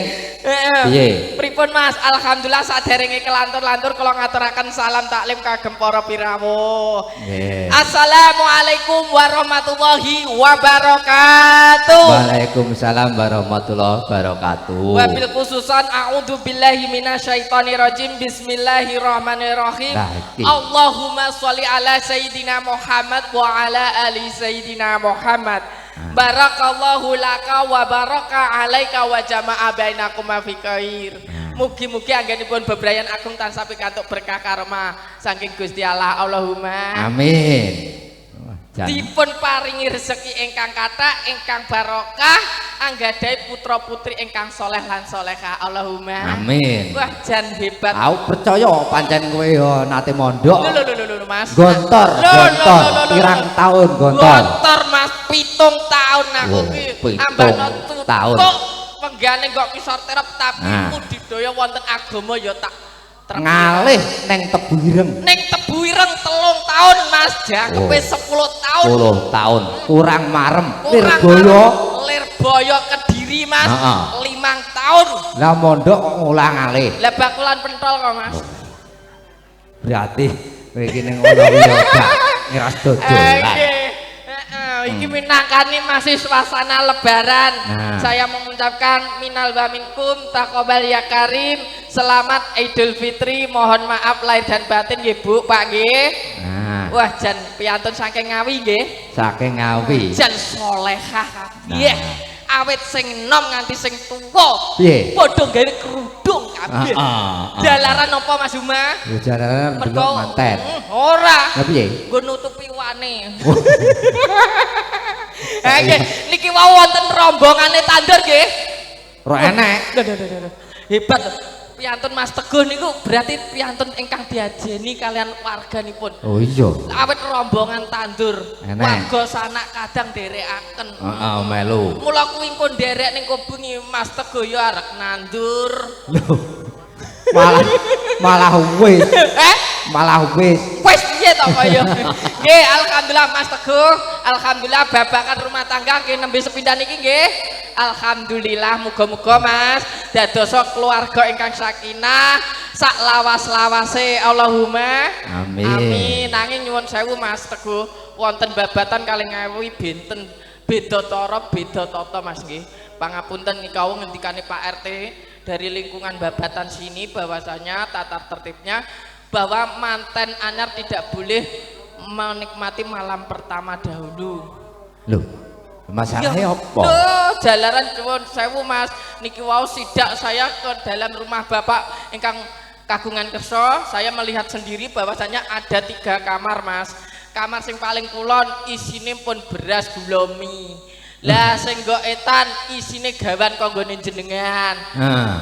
piye? Pripun Mas? Alhamdulillah saderenge kelantur-lantur kula ngaturaken salam taklim kagem para pirawuh. Nggih. Assalamualaikum warahmatullahi wabarakatuh. Waalaikumsalam warahmatullahi wabarakatuh. Wabil khususan a'udzu billahi minasyaitonir rajim. Bismillahirrahmanirrahim. Nah, iki. Allahumma sholli ala sayidina Muhammad wa ala ali sayidina Muhammad. Barakallahu laka wa baraka alaika wa jama'a bainakum fi khair. Mugi-mugi anggenipun bebrayan agung tansah pikantuk berkah karma saking Gusti Allah. Allahumma Amin. dipun paringi rezeki ingkang kathah ingkang barokah anggadhahi putra putri ingkang soleh lan solehah. Allahumma Amin. Wah jan hebat. Aku percaya pancen kowe yo nate mondok. Lho Mas. Gontor, pirang tahun gontor. Gontor Mas 7 tahun aku ki. 7 tahun. Penggane kok kisor terap tapi budidaya wonten agama ya tak ngalih neng Tebu Ireng. Neng Tebu Ireng 3 tahun Mas, jangkepe 10 tahun. 10 tahun. Kurang marem. Lirboyo Kediri Mas, 5 tahun. Lah mondok kok ngulang ngalih. Lah bakulan pentol kok Mas. Berarti kowe iki ning ngono ya gak ngiras dodolan. Iki minangkani masih suasana lebaran. Saya mengucapkan minal wa minkum taqabbal ya karim. Selamat Idul Fitri. Mohon maaf lahir dan batin nggih Bu, Pak nggih. Wah jan piantun saking Ngawi nggih. Saking Ngawi. Jan solehah. Nggih. Awet sing nom nganti sing tuwa. Padha gawe kerudung kabeh. Jalaran apa Mas Huma? Ya jalaran delok manten. Ora. Lah piye? Nggo nutupi wane. Nggih, niki wau wonten rombongane tandur nggih. Ora enek. Hebat lho. Piantun Mas Teguh niku berarti piantun ingkang diajeni kalian warganipun. Oh iya. Awet rombongan tandur. Enek. Warga sanak kadang nderekaken. Heeh, melu. Mula kuwi engko nderek ning bengi Mas Teguh ya arek nandur. Malah wis. Malah wis. Wis piye to kaya. Nggih, alhamdulillah Mas Teguh, alhamdulillah babakan rumah tangga nggih nembe sepindhah niki nggih. Alhamdulillah muga-muga Mas dadosa keluarga ingkang sakinah sak lawas-lawase. Allahumma amin. Amin. Nanging nyuwun sewu Mas Teguh, wonten babatan kalih Ngawi benten beda cara beda tata Mas nggih. Pangapunten nikau ngendikane Pak RT dari lingkungan babatan sini bahwasanya tata tertibnya bahwa manten anyar tidak boleh menikmati malam pertama dahulu. Loh, masalahnya apa? Loh, jalaran cuwun sewu Mas, niki wau sidak saya ke dalam rumah Bapak ingkang kagungan kersa, saya melihat sendiri bahwasanya ada 3 kamar Mas. Kamar sing paling kulon isine pun beras gula mie. Lah sing nggo etan isine gawan kanggone jenengan.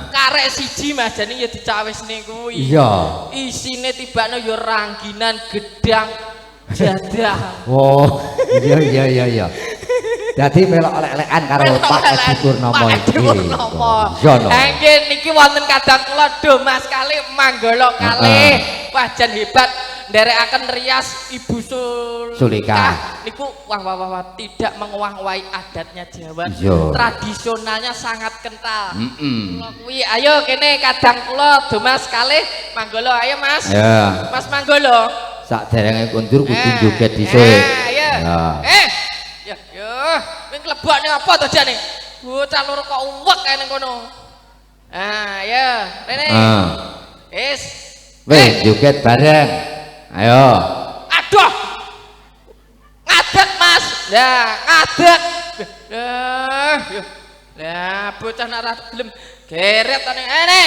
Karek siji Mas jane ya dicawisne kuwi. Iya. Isine tibakno ya rangginan gedang jadah. Oh, iya. Dadi melok oleh-olehan karo Pak Edi Purnomo iki. Iya no. Nggih niki wonten kadang kula do Mas kalih manggala kalih. Wah jan hebat nderekaken rias Ibu Sulika. Niku wah tidak menguang-uai adatnya Jawa. Tradisionalnya sangat kental. Kula kuwi ayo kene kadang kula do Mas kalih manggala ayo Mas. Mas manggala. Sakderenge kondur kudu joget dhisik. Ayo. Yo, kowe klebokne apa to jane? Bocah loro kok uwek kae ning kono. Ya, rene. Wis. Wis joget bareng. Ayo. Aduh. Ngadeg, Mas. Lah, ngadeg. Lah, bocah nak ra gelem geret ta ning ene.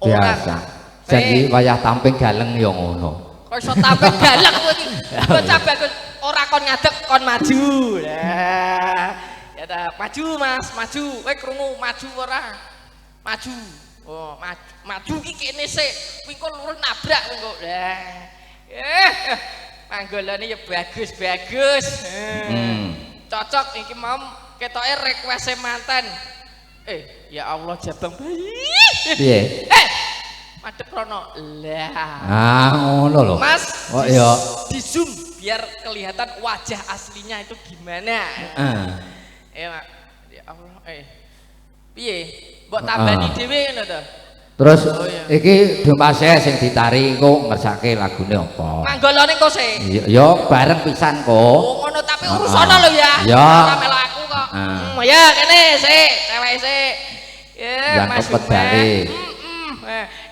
Biasa. Jadi wayah tamping galeng ya ngono. Kok iso tamping galeng kowe iki? Bocah bagus. Ora kon ngadeg kon maju. Lah. Ya ta, maju Mas, maju. Kowe krungu maju ora? Maju. Oh, maju iki kene sik. Kuwi kok lurus nabrak kowe kok. Lah. Panggolane ya bagus-bagus. Cocok iki mau ketoke request manten. Ya Allah jabang bayi. Piye? Madhep rono. Lah. Ngono lho. Mas. Oh iya. Di zoom biar kelihatan wajah aslinya itu gimana. Ya Allah. Piye? Mbok tambani dhewe ngono to. Terus iki Dumase sing ditari engko ngersake lagune apa? Manggolane kok sih? Ya bareng pisan kok. Oh ngono tapi urusono lho ya. Ora melok aku kok. Ya kene sik, cewek sik. Ya Mas Pedare.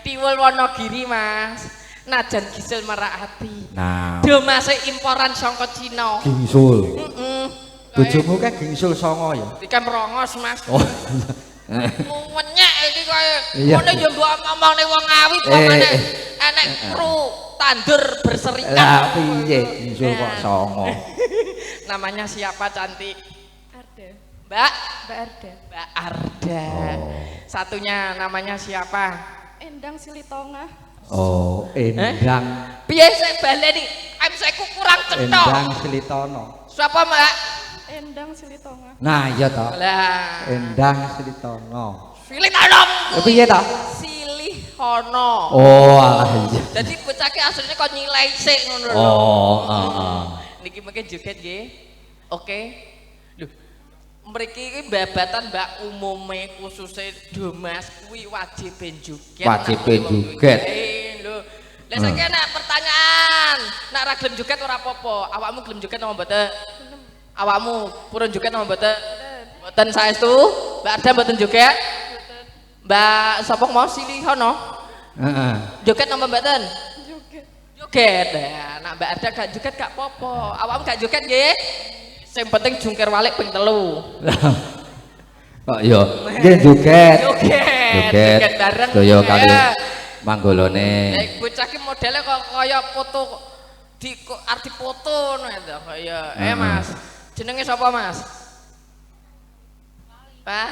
Tiwul Wonogiri Mas. Najan Gisul Meraati. Nah, Domase imporan saka Cina. gingsul. Heeh. Bojomu kan gingsul songo ya. Iki merongos, Mas. Oh. Menyek iki kaya Iya. ngono ya mbok omongne wong ngawi pokoknya enek kru tandur berserikat. Lah piye gingsul kok songo? Namanya siapa cantik? Arda. Mbak Mbak Arda. Mbak Arda. Satunya namanya siapa? Endang Silitonga. Oh, Endang. Piye sik baleni? MC-ku kurang cetha. Endang Silitono. Siapa, Mbak? Endang Silitonga. Nah, iya toh. Lah, Endang Silitono. Silitono. Piye toh? Silihono. Oh, alah iya. Dadi bocah ki asline kok nyilai sik ngono lho. Oh, heeh. Niki mengke joget nggih. Oke. Lho. Mriki iki babatan Mbak umume khususe Domas kuwi wajib ben joget. Wajib ben joget. Lho. Lah saiki ana pertanyaan. Nek ora gelem joget ora apa-apa. Awakmu gelem joget apa mboten? Awakmu purun joget apa mboten? Mboten saestu? Mbak Arda mboten joget? Mbak sapa mau Silihono? Heeh. Joget apa mboten? Joget. Joget. Nah, nek Mbak Arda gak joget gak apa-apa. Awakmu gak joget nggih? Sing penting jungkir walik ping 3. Kok yo nggih joget. Joget bareng. Sedaya kali manggolone. Nek bocah ki modele kok kaya foto di arti foto ngono ya kaya. Mas. Jenenge sapa, Mas? Pak?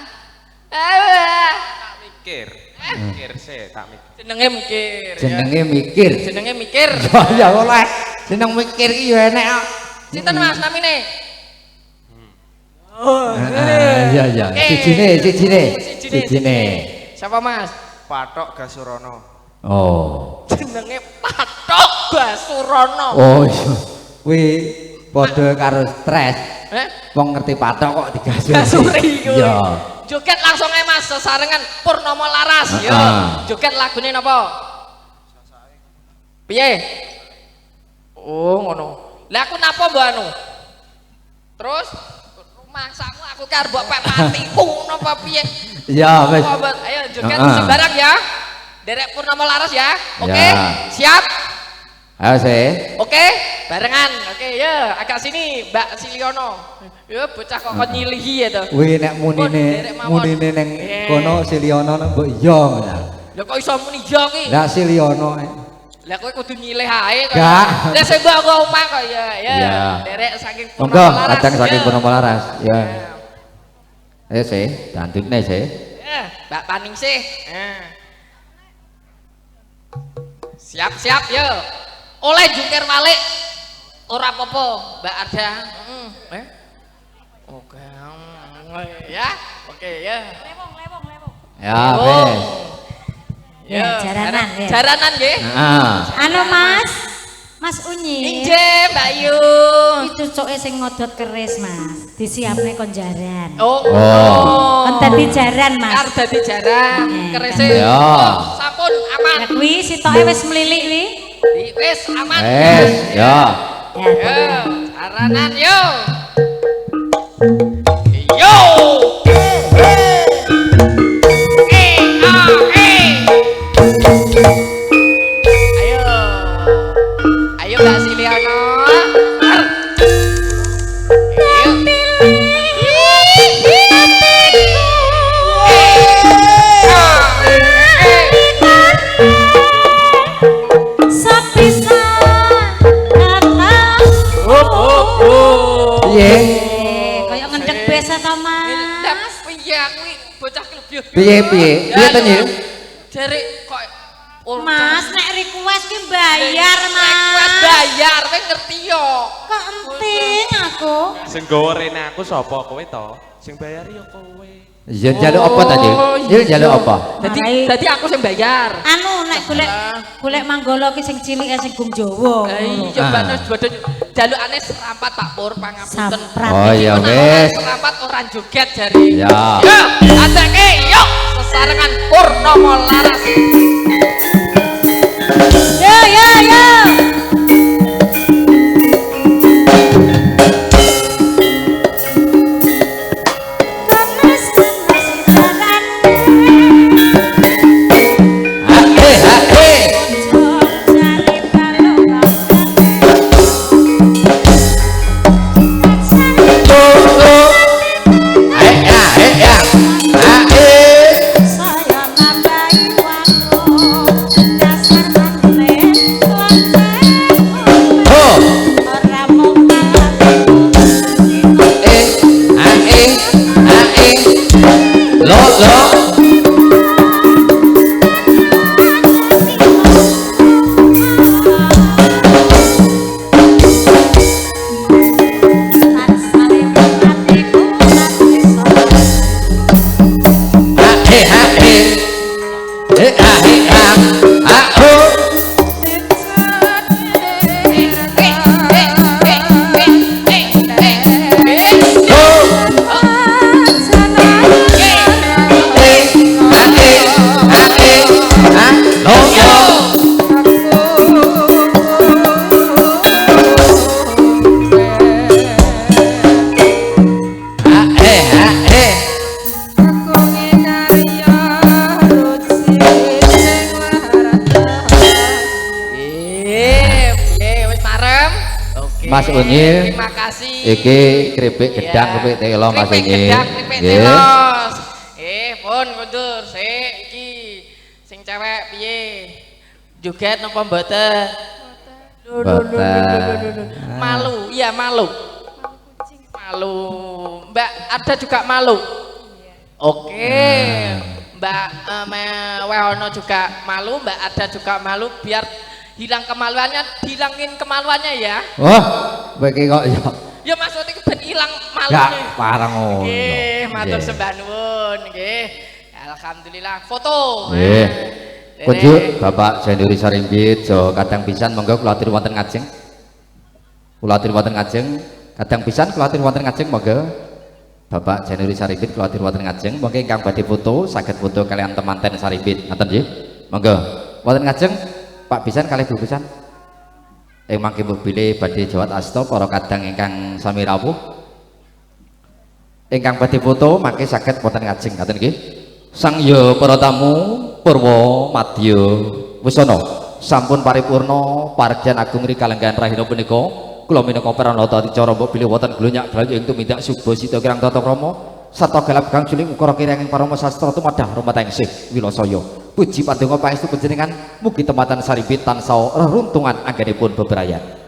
Tak mikir. Mikir sih, tak mikir. Jenenge mikir. Jenenge mikir. Jenenge mikir. Ya oleh. Jeneng mikir ki yo enek kok. Sinten Mas namine? Iya iya. Sijine. Siapa Mas? Patok Gasurono. Oh. Jenenge Patok Basurono. Oh iya. Kuwi padha karo stres. Wong ngerti patok kok digasuri. Gasuri. Iya. Joget langsung ae Mas sesarengan Purnomo Laras. Yo. Joget lagune napa? Piye? Oh ngono. Lah aku napa mbok anu? Terus rumahsamu aku karo mbok pek matiku napa piye? Iya wis. Ayo joget sembarang ya. Derek Purnomo Laras ya. Oke? Siap? Ayo sih. Oke, barengan. Oke, ya agak sini Mbak Siliono. Ya bocah kok nyilihi ya to. Kuwi nek munine ning kono Siliono mbok iya ngono. Lah kok iso muni iya ki? Lah Siliono. Lah kowe kudu nyilih ae kok. Gak. Lah sing mbok omah kok ya. Derek saking Purnomo Monggo Laras. kadang saking Purnomo Laras. Ya. Ayo sih, dandutne sih. Mbak Paning sih. Siap-siap yo. Oleh jungkir balik. Ora apa-apa, Mbak Arda. Oke. Ya. Oke ya. Lewong. Ya wis. Ya, jaranan ya. Jaranan nggih. Heeh. Anu Mas Unyi. Injih, Mbak Yu. Itu coke sing ngodot keris, Mas. Disiapne kon jaran. Oh. Kon dadi jaran, Mas. Arep dadi jaran. Kerise. Ya. Sampun aman. Lah kuwi sitoke wis melilik wi. Wis aman. Wis, ya. Yo, jaranan yo. Yo. Ayo Mbak Siliono. Kaya ngendek biasa to, Mas. Piye kuwi bocah klebyuh. Piye to Nyil? Jare kok Mas, nek request ki bayar, Mas. Request bayar, kowe ngerti yo. Kok enting aku? Sing gawa rene aku sapa kowe to? Sing bayari ya kowe. Ya njaluk apa ta Nyil? Nyil njaluk apa? Dadi aku sing bayar. Anu nek golek manggala ki sing cilik sing gum Jawa. Iya Mbak bodho jalukane serampat Pak Pur pangapunten. Oh iya wis. Serampat ora joget jare. Ya. Yo, adake yuk sesarengan Purnomo Laras. Yo. Mas Unyil, terima kasih. iki keripik gedang keripik telo Mas Keripik Unyil. gedang, keripik Nggih. telos. Pun kundur, sik iki sing cewek piye? Joget napa mboten? Mboten. Malu, iya malu. Malu. Mbak ada juga malu. Oke. Mbak Wehono juga malu, Mbak ada juga malu, biar hilang kemaluannya, hilangin kemaluannya ya. Wah, iki kok ya. Ya maksudnya ben hilang Ya, malunya. parang ngono. Nggih, matur Nggih. sembah nuwun nggih. Alhamdulillah. Foto. Nggih. Nah, Kunjuk Bapak Janduri Sarimbit, jo kadang pisan monggo kula aturi wonten ngajeng. Kula aturi wonten ngajeng, kadang pisan kula aturi wonten ngajeng monggo. Bapak Janduri Sarimbit kula aturi wonten ngajeng, monggo ingkang badhe foto saged foto kalian temanten Sarimbit. Ngoten nggih. Monggo. Wonten ngajeng Pak pisan kalih Bu pisan. Mangke mobile badhe jawat asta para kadang ingkang sami rawuh. Ingkang badhe foto mangke saged wonten ngajeng. Ngoten nggih. Sang ya para tamu Purwa Madya Wusana sampun paripurna paregyan agung rikalenggan rahina punika kula minangka pranata acara mbok bilih wonten glonyak glayu ing tumindak suba sita kirang tata krama sarta galap kang juling ukara kirang ing parama sastra tumadah rumateng sih wilasaya puji pandonga pangestu panjenengan mugi tematan Sarimbit tansah reruntungan anggenipun bebrayan.